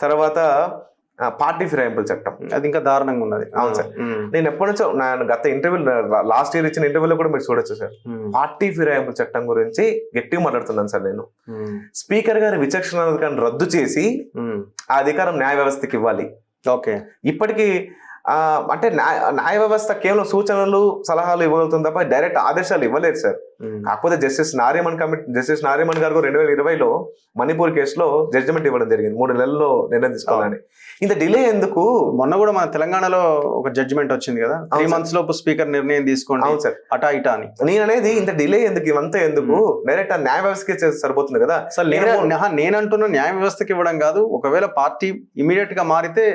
తర్వాత పార్టీ ఫిరాయింపుల చట్టం. అది ఇంకా దారుణంగా ఉన్నది. అవును సార్. నేను ఎప్పటి నుంచో నేను గత ఇంటర్వ్యూలో లాస్ట్ ఇయర్ ఇచ్చిన ఇంటర్వ్యూలో కూడా మీరు చూడొచ్చు సార్. పార్టీ ఫిరాయింపుల చట్టం గురించి గట్టిగా మాట్లాడుతున్నాను సార్. నేను స్పీకర్ గారి విచక్షణ అధికారాన్ని రద్దు చేసి ఆ అధికారం న్యాయ వ్యవస్థకి ఇవ్వాలి. ఓకే, ఇప్పటికీ అంటే న్యాయ వ్యవస్థ కేవలం సూచనలు సలహాలు ఇవ్వగలుగుతుంది తప్ప డైరెక్ట్ ఆదేశాలు ఇవ్వలేదు సార్. కాకపోతే జస్టిస్ నారిమన్ గారు 2020లో మణిపూర్ కేసులో జడ్జిమెంట్ ఇవ్వడం జరిగింది. 3 నెలల్లో నిర్ణయం తీసుకోవాలని. ఇంత డిలే ఎందుకు? మొన్న కూడా మన తెలంగాణలో ఒక జడ్జిమెంట్ వచ్చింది కదా, 3 months లోపు స్పీకర్ నిర్ణయం తీసుకోండి. అవును సార్, అటా ఇటా అని. నేను అనేది ఇంత డిలే ఎందుకు, ఇవంతా ఎందుకు? డైరెక్ట్ ఆ న్యాయ వ్యవస్థకి సరిపోతుంది కదా సార్. నేనంటున్నా న్యాయ వ్యవస్థకి ఇవ్వడం కాదు, ఒకవేళ పార్టీ ఇమీడియట్ గా మారితే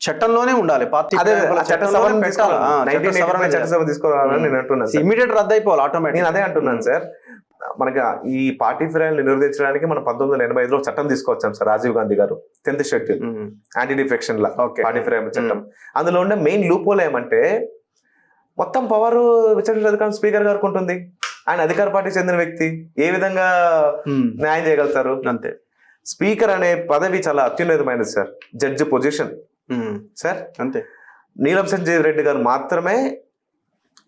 చట్టంలోనే ఉండాలి. పార్టీ తీసుకోవాలని నేను అంటున్నాను. ఇమీడియట్ రద్దు అయిపోవాలి ఆటోమేటిక్. నేను అదే అంటున్నాను సార్. మనకి ఈ పార్టీ ఫిరాయిల్ని నిరోధించడానికి మనం 1985లో చట్టం తీసుకొచ్చాం సార్. రాజీవ్ గాంధీ గారు 10th schedule anti defection law party ఫిరాయింపుల చట్టం. అందులో ఉండే మెయిన్ లూప్ హోల్ ఏమంటే మొత్తం పవర్ విచక్షణ అధికారం స్పీకర్ గారికి ఉంటుంది. ఆయన అధికార పార్టీకి చెందిన వ్యక్తి, ఏ విధంగా న్యాయం చేయగలుగుతారు? అంతే. స్పీకర్ అనే పదవి చాలా అత్యున్నతమైనది సార్, జడ్జి పొజిషన్ సార్. అంతే. నీలం సంజయ్ రెడ్డి గారు మాత్రమే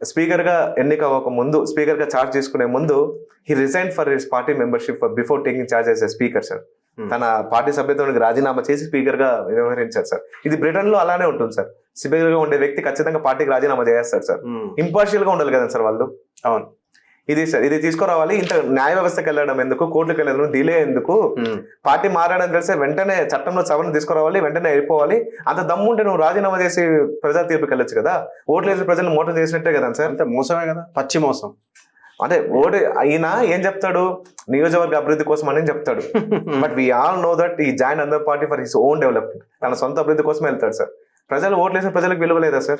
స్పీకర్ గా ఎన్నిక అవ్వక ముందు, స్పీకర్ గా చార్జ్ తీసుకునే ముందు he resign for his party membership before taking charge as a speaker sir. తన పార్టీ సభ్యత్వానికి రాజీనామా చేసి స్పీకర్ గా వ్యవహరించారు సార్. ఇది బ్రిటన్ లో అలానే ఉంటుంది సార్. స్పీకర్ గా ఉండే వ్యక్తి ఖచ్చితంగా పార్టీకి రాజీనామా చేస్తారు సార్. ఇంపార్షియల్ గా ఉండాలి కదా సార్ వాళ్ళు. అవును, ఇది సార్, ఇది తీసుకురావాలి. ఇంత న్యాయ వ్యవస్థకి వెళ్ళడం ఎందుకు, కోర్టుకు వెళ్ళడం డిలే ఎందుకు? పార్టీ మారడం తెలిసే వెంటనే చట్టంలో సవరణ తీసుకురావాలి, వెంటనే అయిపోవాలి. అంత దమ్ము ఉంటే నువ్వు రాజీనామా చేసి ప్రజా తీర్పుకి వెళ్ళొచ్చు కదా. ఓట్లు వేసి ప్రజలు మోసం చేసినట్టే కదా సార్. అంతే మోసమే కదా, పచ్చి మోసం. అంటే ఓటు అయినా ఏం చెప్తాడు, నియోజకవర్గ అభివృద్ధి కోసం అని చెప్తాడు. But we all know that ఈ జాయిన్ అందర్ party for his own development, తన సొంత అభివృద్ధి కోసం వెళ్తాడు సార్. ప్రజలు ఓట్లు వేసిన ప్రజలకు విలువ లేదా సార్?